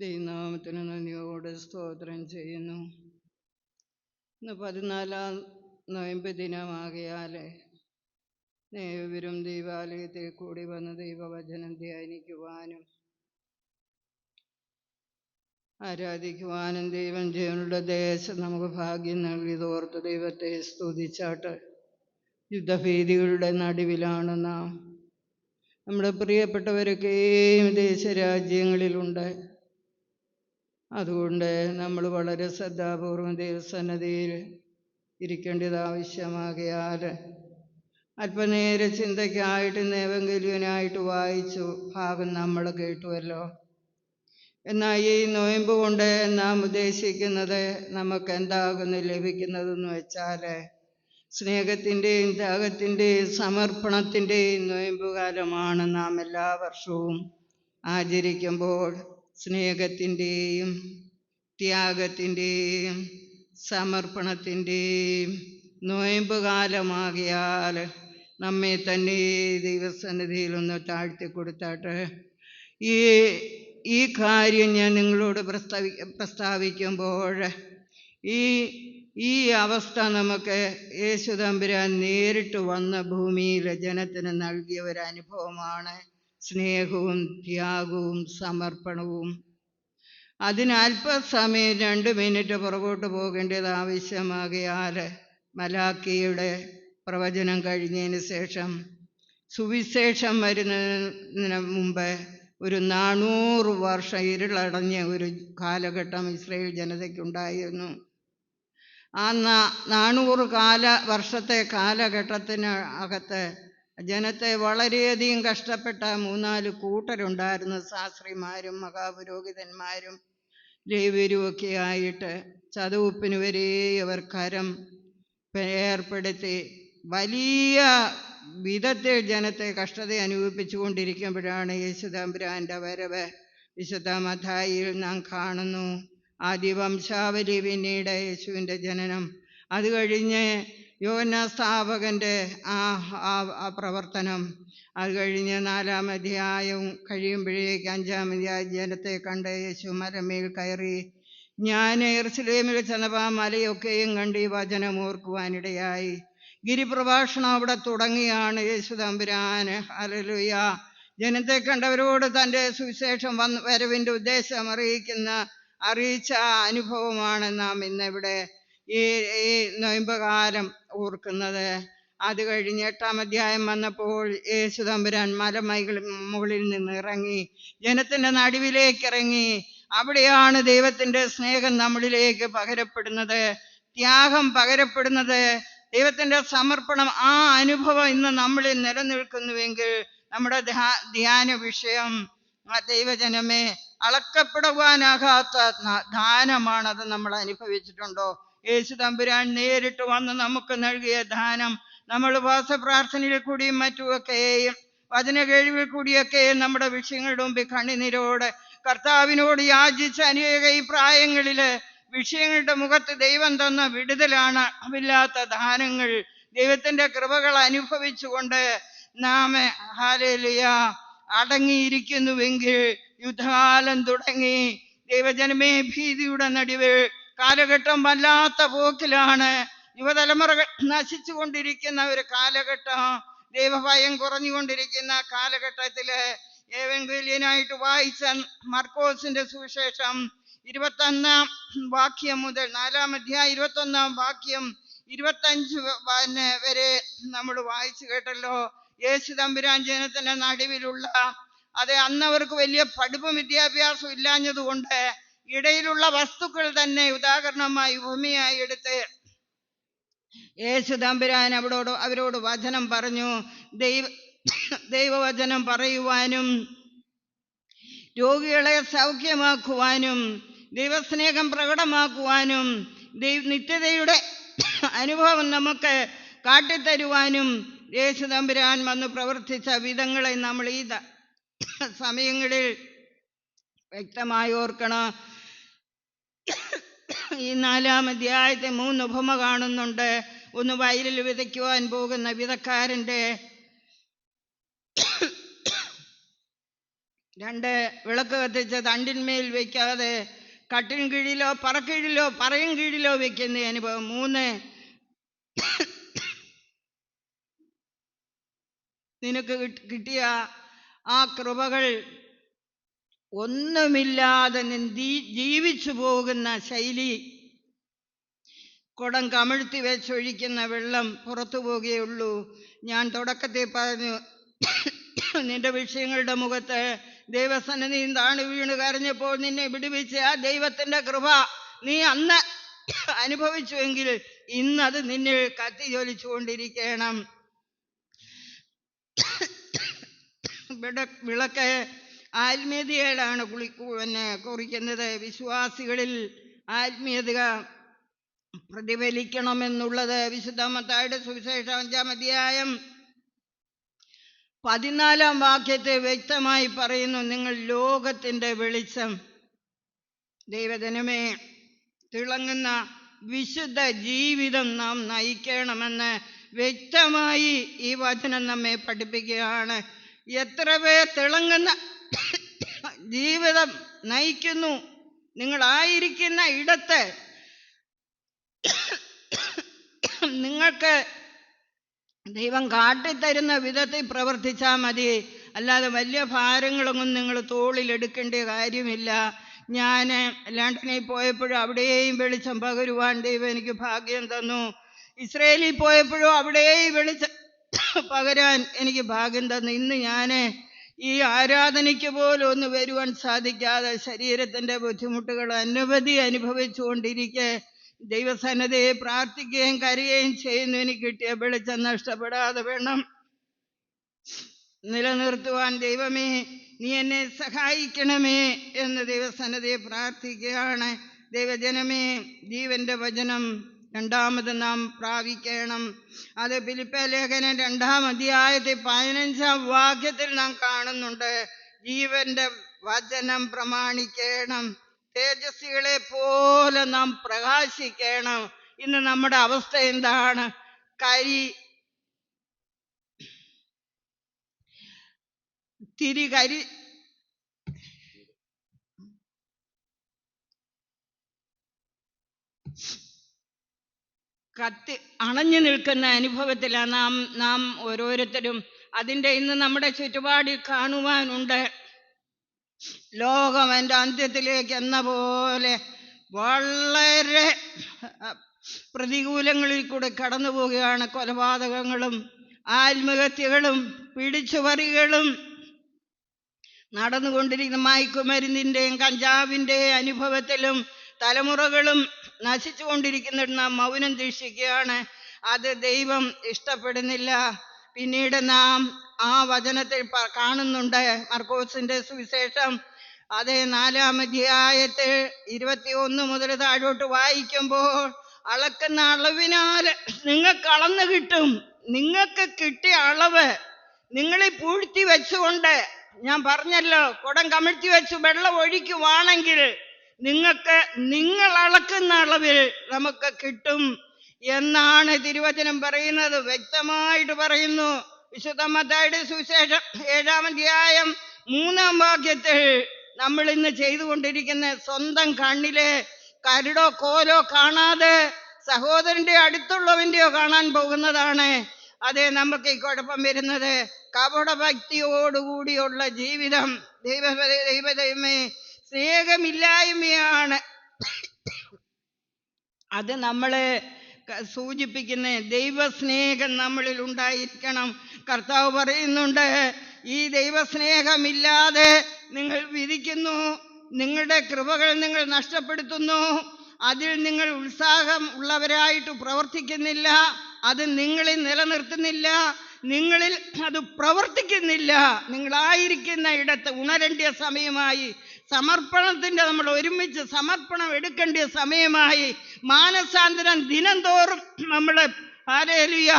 ദൈവനാമത്തിന് നന്ദിയോടെ സ്തോത്രം ചെയ്യുന്നു. ഇന്ന് 14-ാം നൊയമ്പ് ദിനമാകയാൽ ഏവരും ദൈവാലയത്തിൽ കൂടി വന്ന് ദൈവവചനം ധ്യാനിക്കുവാനും ആരാധിക്കുവാനും ദൈവം ജീവനുള്ള ദേശം നമുക്ക് ഭാഗ്യം നൽകിയതോർത്ത് ദൈവത്തെ സ്തുതിച്ചാട്ട്. യുദ്ധഭീതികളുടെ നടുവിലാണ് നാം. നമ്മുടെ പ്രിയപ്പെട്ടവരൊക്കെയും ദേശരാജ്യങ്ങളിലുണ്ട്. അതുകൊണ്ട് നമ്മൾ വളരെ ശ്രദ്ധാപൂർവം ദൈവസന്നിധിയിൽ ഇരിക്കേണ്ടത് ആവശ്യമാകയാൽ അല്പനേര ചിന്തയ്ക്കായിട്ട് ഏവങ്കേലിയനായിട്ട് വായിച്ചു ഭാഗം നമ്മൾ കേട്ടുവല്ലോ. എന്നാൽ ഈ നൊയമ്പ് കൊണ്ട് നാം ഉദ്ദേശിക്കുന്നത് നമുക്ക് എന്താകുന്നു ലഭിക്കുന്നതെന്ന് വെച്ചാൽ സ്നേഹത്തിൻ്റെയും ത്യാഗത്തിൻ്റെയും സമർപ്പണത്തിൻ്റെയും നൊയമ്പുകാലമാണ് നാം എല്ലാ വർഷവും ആചരിക്കുമ്പോൾ. സ്നേഹത്തിൻ്റെയും ത്യാഗത്തിൻ്റെയും സമർപ്പണത്തിൻ്റെയും നൊയമ്പുകാലമാകിയാൽ നമ്മെ തന്നെ ദൈവസന്നിധിയിലൊന്ന് താഴ്ത്തിക്കൊടുത്താട്ട് ഈ കാര്യം ഞാൻ നിങ്ങളോട് പ്രസ്താവിക്കുമ്പോൾ ഈ അവസ്ഥ നമുക്ക് യേശു തമ്പുരാൻ നേരിട്ട് വന്ന ഭൂമിയിലെ ജനത്തിന് നൽകിയ ഒരു അനുഭവമാണ്. സ്നേഹവും ത്യാഗവും സമർപ്പണവും. അതിന് അല്പസമയം 2 മിനിറ്റ് പുറകോട്ട് പോകേണ്ടത് ആവശ്യമാകയാൽ മലാക്കിയുടെ പ്രവചനം കഴിഞ്ഞതിന് ശേഷം സുവിശേഷം വരുന്നതിന് മുമ്പ് ഒരു 400 വർഷം ഇരുളടഞ്ഞ ഒരു കാലഘട്ടം ഇസ്രായേൽ ജനതയ്ക്കുണ്ടായിരുന്നു. ആ 400 വർഷത്തെ കാലഘട്ടത്തിന് അകത്ത് ജനത്തെ വളരെയധികം കഷ്ടപ്പെട്ട 3-4 കൂട്ടരുണ്ടായിരുന്നു. ശാസ്ത്രിമാരും മഹാപുരോഹിതന്മാരും ലേവ്യരുമൊക്കെ ആയിട്ട് ചതുവപ്പിന് വരെ അവർ കരം ഏർപ്പെടുത്തി വലിയ വിധത്തിൽ ജനത്തെ കഷ്ടത അനുഭവിപ്പിച്ചു കൊണ്ടിരിക്കുമ്പോഴാണ് യേശു തമ്പുരാൻ്റെ വരവ്. വിശുദ്ധ മത്തായിയിൽ നാം കാണുന്നു ആദിവംശാവലി, പിന്നീട് യേശുവിൻ്റെ ജനനം, അത് കഴിഞ്ഞ് യോഹന്നാൻ സ്നാപകൻ്റെ ആ പ്രവർത്തനം, അത് കഴിഞ്ഞ് 4-ാം അധ്യായം കഴിയുമ്പോഴേക്ക് 5-ാം അധ്യായം ജനത്തെ കണ്ട് യേശു മലമേൽ കയറി. ഞാൻ യെരൂശലേമിൽ ചെന്നപ്പോൾ മലയൊക്കെയും കണ്ട് ഈ വചനം ഓർക്കുവാനിടയായി. ഗിരിപ്രഭാഷണം അവിടെ തുടങ്ങിയാണ് യേശു തമ്പുരാൻ. ഹല്ലേലൂയ. ജനത്തെ കണ്ടവരോട് തൻ്റെ സുവിശേഷം വരവിൻ്റെ ഉദ്ദേശം അറിയിച്ച അനുഭവമാണ് നാം ഇന്നിവിടെ ഈ നൊയമ്പുകാലം ഓർക്കുന്നത്. അത് കഴിഞ്ഞ് 8-ാം അധ്യായം വന്നപ്പോൾ യേശു തമ്പുരാൻ മുകളിൽ നിന്ന് ഇറങ്ങി ജനത്തിൻ്റെ നടുവിലേക്ക് ഇറങ്ങി. അവിടെയാണ് ദൈവത്തിൻ്റെ സ്നേഹം നമ്മളിലേക്ക് പകരപ്പെടുന്നത്, ത്യാഗം പകരപ്പെടുന്നത്, ദൈവത്തിൻ്റെ സമർപ്പണം. ആ അനുഭവം ഇന്ന് നമ്മളിൽ നിലനിൽക്കുന്നുവെങ്കിൽ നമ്മുടെ ധ്യാന വിഷയം ദൈവജനമേ അളക്കപ്പെടുവാനാകാത്ത ദാനമാണത്. നമ്മൾ അനുഭവിച്ചിട്ടുണ്ടോ? യേശു തമ്പുരാൻ നേരിട്ട് വന്ന് നമുക്ക് നൽകിയ ദാനം നമ്മൾ ഉപവാസപ്രാർത്ഥനയിൽ കൂടിയും മറ്റുമൊക്കെയും വചന കേൾവിയിൽ കൂടിയൊക്കെയും നമ്മുടെ വിഷയങ്ങളുടെ മുമ്പിൽ കണ്ണുനീരോട് കർത്താവിനോട് യാചിച്ച അനേക ഈ പ്രായങ്ങളിൽ വിഷയങ്ങളുടെ മുഖത്ത് ദൈവം തന്ന വിടുതലാണ്. അവില്ലാത്ത ദാനങ്ങൾ, ദൈവത്തിൻ്റെ കൃപകൾ അനുഭവിച്ചുകൊണ്ട് നാം ഹല്ലേലൂയ അടങ്ങിയിരിക്കുന്നുവെങ്കിൽ യുദ്ധകാലം തുടങ്ങി. ദൈവജനമേ, ഭീതിയുടെ നടുവിൽ കാലഘട്ടം വല്ലാത്ത പോക്കിലാണ്. യുവതലമുറകൾ നശിച്ചു കൊണ്ടിരിക്കുന്ന ഒരു കാലഘട്ടം, ദൈവഭയം കുറഞ്ഞുകൊണ്ടിരിക്കുന്ന കാലഘട്ടത്തിൽ ഏവങ്കേലിയനായിട്ട് വായിച്ച മർക്കോസിന്റെ സുവിശേഷം 21-ാം വാക്യം മുതൽ 4-ാം അധ്യായം 21-ാം വാക്യം 25 വരെ നമ്മൾ വായിച്ചു കേട്ടല്ലോ. യേശു തമ്പുരാൻ ജനത്തിന്റെ നടുവിലുള്ള അന്നവർക്ക് വലിയ പഠിപ്പും വിദ്യാഭ്യാസവും ഇല്ലാഞ്ഞതുകൊണ്ട് ഇടയിലുള്ള വസ്തുക്കൾ തന്നെ ഉദാഹരണമായി ഭൂമിയായി എടുത്ത് യേശു തമ്പുരാൻ അവരോട് വചനം പറഞ്ഞു. ദൈവവചനം പറയുവാനും രോഗികളെ സൗഖ്യമാക്കുവാനും ദൈവസ്നേഹം പ്രകടമാക്കുവാനും നിത്യതയുടെ അനുഭവം നമുക്ക് കാട്ടിത്തരുവാനും യേശു തമ്പുരാൻ വന്ന് പ്രവർത്തിച്ച വിധങ്ങളെ നമ്മൾ ഈ സമയങ്ങളിൽ വ്യക്തമായി ഓർക്കണം. ഈ 4-ാം അധ്യായത്തെ 3 ഉപമ കാണുന്നുണ്ട്. ഒന്ന് വയലിൽ വിതയ്ക്കുവാൻ പോകുന്ന വിതക്കാരൻ്റെ 2 വിളക്ക് കത്തിച്ച് തണ്ടിന്മേൽ വയ്ക്കാതെ കട്ടിൻ കീഴിലോ പറക്കീഴിലോ പറയും കീഴിലോ വെക്കുന്ന അനുഭവം. 3 നിനക്ക് കിട്ടിയ ആ കൃപകൾ ഒന്നുമില്ലാതെ ജീവിച്ചു പോകുന്ന ശൈലി. കുടം കമിഴ്ത്തി വെച്ചൊഴിക്കുന്ന വെള്ളം പുറത്തു പോകുകയുള്ളൂ. ഞാൻ തുടക്കത്തിൽ പറഞ്ഞു, നിന്റെ വിഷയങ്ങളുടെ മുഖത്ത് ദൈവസന്നിധിയിൽ താണു വീണ് കരഞ്ഞപ്പോൾ നിന്നെ വിടുവിച്ച ആ ദൈവത്തിൻ്റെ കൃപ നീ അന്ന് അനുഭവിച്ചുവെങ്കിൽ ഇന്നത് നിന്നിൽ കത്തി ജ്വലിച്ചുകൊണ്ടിരിക്കണം. വിളക്ക് ആത്മീയതയാണ് കുറിക്കുന്നത്. വിശ്വാസികളിൽ ആത്മീയത പ്രതിഫലിക്കണമെന്നുള്ളത് വിശുദ്ധ മത്തായിയുടെ സുവിശേഷം 5-ാം അധ്യായം 14-ാം വാക്യത്തെ വ്യക്തമായി പറയുന്നു. നിങ്ങൾ ലോകത്തിൻ്റെ വെളിച്ചം. ദൈവജനമേ, തിളങ്ങുന്ന വിശുദ്ധ ജീവിതം നാം നയിക്കണമെന്ന് വ്യക്തമായി ഈ വചനം നമ്മെ പഠിപ്പിക്കുകയാണ്. എത്ര പേർ തിളങ്ങുന്ന ജീവിതം നയിക്കുന്നു? നിങ്ങളായിരിക്കുന്ന ഇടത്ത് നിങ്ങൾക്ക് ദൈവം കാട്ടിത്തരുന്ന വിധത്തിൽ പ്രവർത്തിച്ചാൽ മതി. അല്ലാതെ വലിയ ഭാരങ്ങളൊന്നും നിങ്ങൾ തോളിലെടുക്കേണ്ട കാര്യമില്ല. ഞാൻ ലണ്ടനിൽ പോയപ്പോഴും അവിടെയും വെളിച്ചം പകരുവാൻ ദൈവം എനിക്ക് ഭാഗ്യം തന്നു. ഇസ്രയേലിൽ പോയപ്പോഴും അവിടെയും വെളിച്ചം പകരാൻ എനിക്ക് ഭാഗ്യം തന്നു. ഇന്ന് ഞാൻ ഈ ആരാധനയ്ക്ക് പോലും ഒന്ന് വരുവാൻ സാധിക്കാതെ ശരീരത്തിൻ്റെ ബുദ്ധിമുട്ടുകൾ അനവധി അനുഭവിച്ചുകൊണ്ടിരിക്കെ ദൈവസന്നിധിയെ പ്രാർത്ഥിക്കുകയും കരയുകയും ചെയ്യുന്നു. എനിക്ക് കിട്ടിയ വെളിച്ചം നഷ്ടപ്പെടാതെ വേണം നിലനിർത്തുവാൻ. ദൈവമേ, നീ എന്നെ സഹായിക്കണമേ എന്ന് ദൈവസന്നിധിയെ പ്രാർത്ഥിക്കുകയാണ്. ദൈവജനമേ, ജീവന്റെ വചനം രണ്ടാമത് നാം പ്രാപിക്കണം. അത് ഫിലിപ്പി ലേഖനം 2-ാം അധ്യായത്തിൽ 15-ാം വാക്യത്തിൽ നാം കാണുന്നുണ്ട്. ജീവന്റെ വചനം പ്രമാണിക്കണം. തേജസ്വികളെ പോലെ നാം പ്രകാശിക്കണം. ഇന്ന് നമ്മുടെ അവസ്ഥ എന്താണ്? അണഞ്ഞു നിൽക്കുന്ന അനുഭവത്തിലാണ് നാം ഓരോരുത്തരും. അതിൻ്റെ ഇന്ന് നമ്മുടെ ചുറ്റുപാടിൽ കാണുവാനുണ്ട്. ലോകം എൻ്റെ അന്ത്യത്തിലേക്ക് എന്ന പോലെ വളരെ പ്രതികൂലങ്ങളിൽ കൂടെ കടന്നു പോവുകയാണ്. കൊലപാതകങ്ങളും ആത്മഹത്യകളും പിടിച്ചുപറികളും നടന്നുകൊണ്ടിരിക്കുന്ന മയക്കുമരുന്നിൻ്റെയും കഞ്ചാവിൻ്റെയും അനുഭവത്തിലും തലമുറകളും നശിച്ചുകൊണ്ടിരിക്കുന്നിടത്ത് നാം മൗനം ദീക്ഷിക്കുകയാണ്. അത് ദൈവം ഇഷ്ടപ്പെടുന്നില്ല. പിന്നീട് നാം ആ വചനത്തിൽ കാണുന്നുണ്ട്. മർക്കോസിന്റെ സുവിശേഷം അതേ 4-ാം അധ്യായത്തിൽ 21 മുതൽ താഴോട്ട് വായിക്കുമ്പോൾ, അളക്കുന്ന അളവിനാൽ നിങ്ങൾക്ക് അളന്നു കിട്ടും. നിങ്ങൾക്ക് കിട്ടിയ അളവ് നിങ്ങളെ പൂഴ്ത്തി വെച്ചുകൊണ്ട്, ഞാൻ പറഞ്ഞല്ലോ, കുടം കമിഴ്ത്തി വെച്ച് വെള്ളം ഒഴിക്കുവാണെങ്കിൽ നിങ്ങൾ അളക്കുന്ന അളവിൽ നമുക്ക് കിട്ടും എന്നാണ് തിരുവചനം പറയുന്നത്. വ്യക്തമായിട്ട് പറയുന്നു. വിശുദ്ധ മത്തായിയുടെ സുവിശേഷം 7-ാം അധ്യായം 3-ാം വാക്യത്തിൽ നമ്മൾ ഇന്ന് ചെയ്തുകൊണ്ടിരിക്കുന്ന സ്വന്തം കണ്ണിലെ കരടോ കോലോ കാണാതെ സഹോദരന്റെ അടുത്തുള്ളവന്റെയോ കാണാൻ പോകുന്നതാണ്. അതെ, നമുക്ക് ഈ കുഴപ്പം വരുന്നത്. കപടഭക്തിയോടുകൂടിയുള്ള ജീവിതം, ദൈവമേ, സ്നേഹമില്ലായ്മയാണ് അത് നമ്മളെ സൂചിപ്പിക്കുന്ന. ദൈവസ്നേഹം നമ്മളിൽ ഉണ്ടായിരിക്കണം. കർത്താവ് പറയുന്നുണ്ട്, ഈ ദൈവസ്നേഹമില്ലാതെ നിങ്ങൾ വിധിക്കുന്നു, നിങ്ങളുടെ കൃപകൾ നിങ്ങൾ നഷ്ടപ്പെടുത്തുന്നു, അതിൽ നിങ്ങൾ ഉത്സാഹം ഉള്ളവരായിട്ട് പ്രവർത്തിക്കുന്നില്ല, അത് നിങ്ങളിൽ നിലനിർത്തുന്നില്ല, നിങ്ങളിൽ അത് പ്രവർത്തിക്കുന്നില്ല. നിങ്ങളായിരിക്കുന്ന ഇടത്ത് ഉണരേണ്ട സമയമായി. സമർപ്പണത്തിൻ്റെ നമ്മൾ ഒരുമിച്ച് സമർപ്പണം എടുക്കേണ്ട സമയമായി. മാനസാന്തരം ദിനം തോറും നമ്മൾ ഹല്ലേലൂയ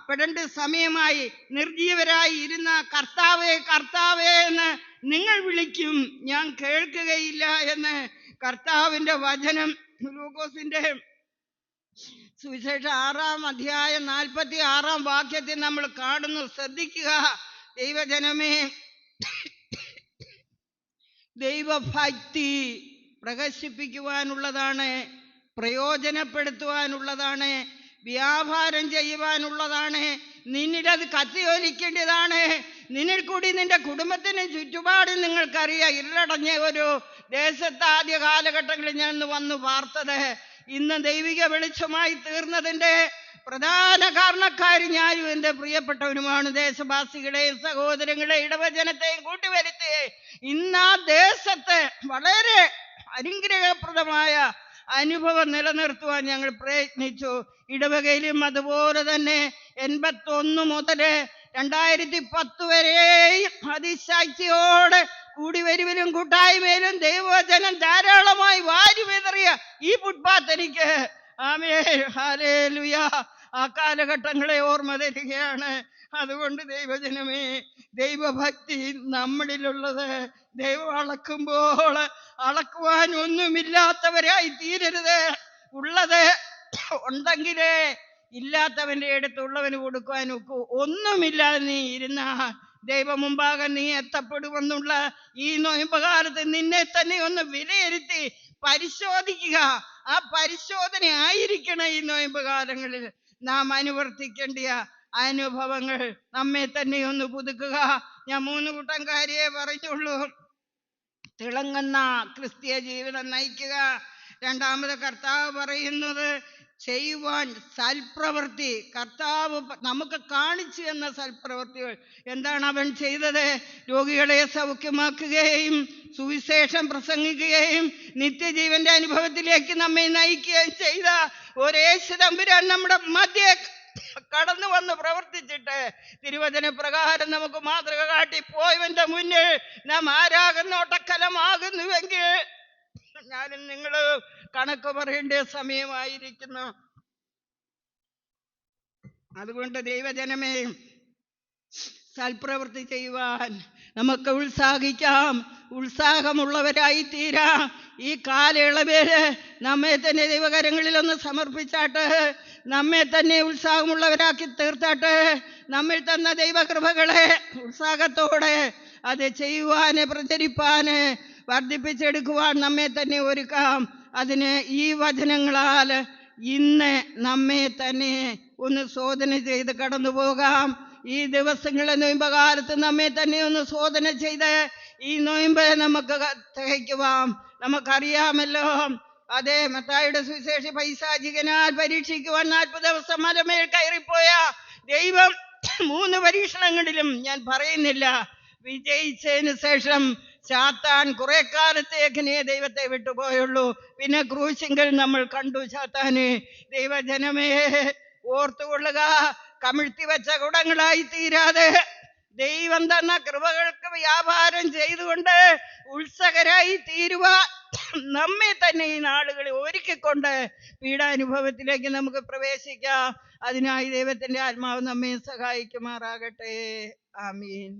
പെടേണ്ട സമയമായി. നിർജീവരായി ഇരുന്ന കർത്താവേ കർത്താവേ എന്ന് നിങ്ങൾ വിളിക്കും, ഞാൻ കേൾക്കുകയില്ല എന്ന് കർത്താവിൻ്റെ വചനം ലൂക്കോസിന്റെ സുവിശേഷം 6-ാം അധ്യായം 46-ാം വാക്യത്തിൽ നമ്മൾ കാണുന്നു. ശ്രദ്ധിക്കുക ദൈവജനമേ, ദൈവഭക്തി പ്രകാശിപ്പിക്കുവാനുള്ളതാണ്, പ്രയോജനപ്പെടുത്തുവാനുള്ളതാണ്, വ്യാപാരം ചെയ്യുവാനുള്ളതാണ്. നിന്നിലത് കത്തിയൊലിക്കേണ്ടതാണ്. നിന്നിൽ കൂടി നിന്റെ കുടുംബത്തിന് ചുറ്റുപാടും നിങ്ങൾക്കറിയാം. ഇരുളടഞ്ഞ ഒരു ദേശത്ത് ആദ്യ കാലഘട്ടങ്ങളിൽ ഞാൻ വന്നു പാർത്തത് ഇന്ന് ദൈവിക വെളിച്ചമായി തീർന്നതിൻ്റെ പ്രധാന കാരണക്കാരി ഞാനും എൻ്റെ പ്രിയപ്പെട്ടവരുമാണ്. ദേശവാസികളെയും സഹോദരങ്ങളെയും ഇടവജനത്തെയും കൂട്ടിവരുത്തി ഇന്ന് ആ ദേശത്ത് വളരെ അനുഗ്രഹപ്രദമായ അനുഭവം നിലനിർത്തുവാൻ ഞങ്ങൾ പ്രയത്നിച്ചു. ഇടവകയിലും അതുപോലെ തന്നെ 81 മുതൽ 2010 വരെയും അതിശക്തിയോടെ കൂടിവരുവിലും കൂട്ടായ്മയിലും ദൈവവചനം ധാരാളമായി വാരി വിതറിയ ഈ ഫുട്പാത്ത് എനിക്ക് ആമേൻ ഹല്ലേലൂയ ആ കാലഘട്ടങ്ങളെ ഓർമ്മ തരികയാണ്. അതുകൊണ്ട് ദൈവജനമേ, ദൈവഭക്തി നമ്മളിലുള്ളത് ദൈവം അളക്കുമ്പോൾ അളക്കുവാൻ ഒന്നുമില്ലാത്തവരായി തീരരുത്. ഉള്ളത് ഉണ്ടെങ്കിലേ ഇല്ലാത്തവൻ്റെ അടുത്തുള്ളവന് കൊടുക്കുവാൻ ഒക്കൂ. ഒന്നുമില്ലാതെ നീ ഇരുന്ന ദൈവം മുമ്പാകെ നീ എത്തപ്പെടുമെന്നുള്ള ഈ നോയമ്പകാലത്ത് നിന്നെ തന്നെ ഒന്ന് വിലയിരുത്തി പരിശോധിക്കുക. ആ പരിശോധന ആയിരിക്കണം ഈ നോയമ്പ് കാലങ്ങളിൽ നാം അനുവർത്തിക്കേണ്ട അനുഭവങ്ങൾ. നമ്മെ തന്നെ ഒന്ന് പുതുക്കുക. ഞാൻ 3 കൂട്ടം കാര്യേ പറഞ്ഞുള്ളൂ. തിളങ്ങുന്ന ക്രിസ്തീയ ജീവിതം നയിക്കുക. രണ്ടാമത് കർത്താവ് പറയുന്നത് ചെയ്യുവാൻ സൽപ്രവൃത്തി. കർത്താവ് നമുക്ക് കാണിച്ചു എന്ന സൽപ്രവൃത്തികൾ എന്താണ് അവൻ ചെയ്തത്? രോഗികളെ സൗഖ്യമാക്കുകയും സുവിശേഷം പ്രസംഗിക്കുകയും നിത്യജീവന്റെ അനുഭവത്തിലേക്ക് നമ്മെ നയിക്കുകയും ചെയ്ത ഒരേശു തമ്പുരാൻ നമ്മുടെ മധ്യേ കടന്നു വന്ന് പ്രവർത്തിച്ചിട്ട് തിരുവചന പ്രകാരം നമുക്ക് മാതൃക കാട്ടി പോയവന്റെ മുന്നിൽ നാം ആരാകുന്ന ഒട്ടക്കലമാകുന്നുവെങ്കിൽ ഞാനും നിങ്ങള് കണക്ക് പറയേണ്ട സമയമായിരിക്കുന്നു. അതുകൊണ്ട് ദൈവജനമേ, സൽപ്രവൃത്തി ചെയ്യുവാൻ നമുക്ക് ഉത്സാഹിക്കാം, ഉത്സാഹമുള്ളവരായി തീരാം. ഈ കാലയളവിൽ നമ്മെ തന്നെ ദൈവകരങ്ങളിൽ ഒന്ന് സമർപ്പിച്ചാട്ട്, നമ്മെ തന്നെ ഉത്സാഹമുള്ളവരാക്കി തീർത്താട്ട്, നമ്മിൽ തന്ന ദൈവകൃപകളെ ഉത്സാഹത്തോടെ അത് ചെയ്യുവാന്, പ്രചരിപ്പാന്, വർദ്ധിപ്പിച്ചെടുക്കുവാൻ നമ്മെ തന്നെ ഒരുക്കാം. അതിന് ഈ വചനങ്ങളാൽ ഇന്ന് നമ്മെ തന്നെ ഒന്ന് ശോധന ചെയ്ത് കടന്നു പോകാം. ഈ ദിവസങ്ങളെ നൊയമ്പകാലത്ത് നമ്മെ തന്നെ ഒന്ന് ശോധന ചെയ്ത് ഈ നൊയമ്പ് നമുക്ക് തികയ്ക്കുവാം. നമുക്കറിയാമല്ലോ, അതേ മത്തായിയുടെ സുവിശേഷം പൈശാചികനാൽ പരീക്ഷിക്കുവാൻ 40 ദിവസം മലമേൽ കയറിപ്പോയ ദൈവം 3 പരീക്ഷണങ്ങളിലും ഞാൻ പറയുന്നില്ല വിജയിച്ചതിന് ശേഷം സാത്താൻ കുറെ കാലത്തേക്കിനെ ദൈവത്തെ വിട്ടുപോയുള്ളൂ. പിന്നെ ക്രൂശിങ്കൽ നമ്മൾ കണ്ടു സാത്താന്. ദൈവജനമേ, ഓർത്തുകൊള്ളുക, കമിഴ്ത്തി വെച്ച കുടങ്ങളായി തീരാതെ ദൈവം തന്ന കൃപകൾക്ക് വ്യാപാരം ചെയ്തുകൊണ്ട് ഉത്സകരായി തീരുവാൻ നമ്മെ തന്നെ ഈ നാളുകളിൽ ഒരുക്കിക്കൊണ്ട് പീഡാനുഭവത്തിലേക്ക് നമുക്ക് പ്രവേശിക്കാം. അതിനായി ദൈവത്തിന്റെ ആത്മാവ് നമ്മെ സഹായിക്കുമാറാകട്ടെ. ആമീൻ.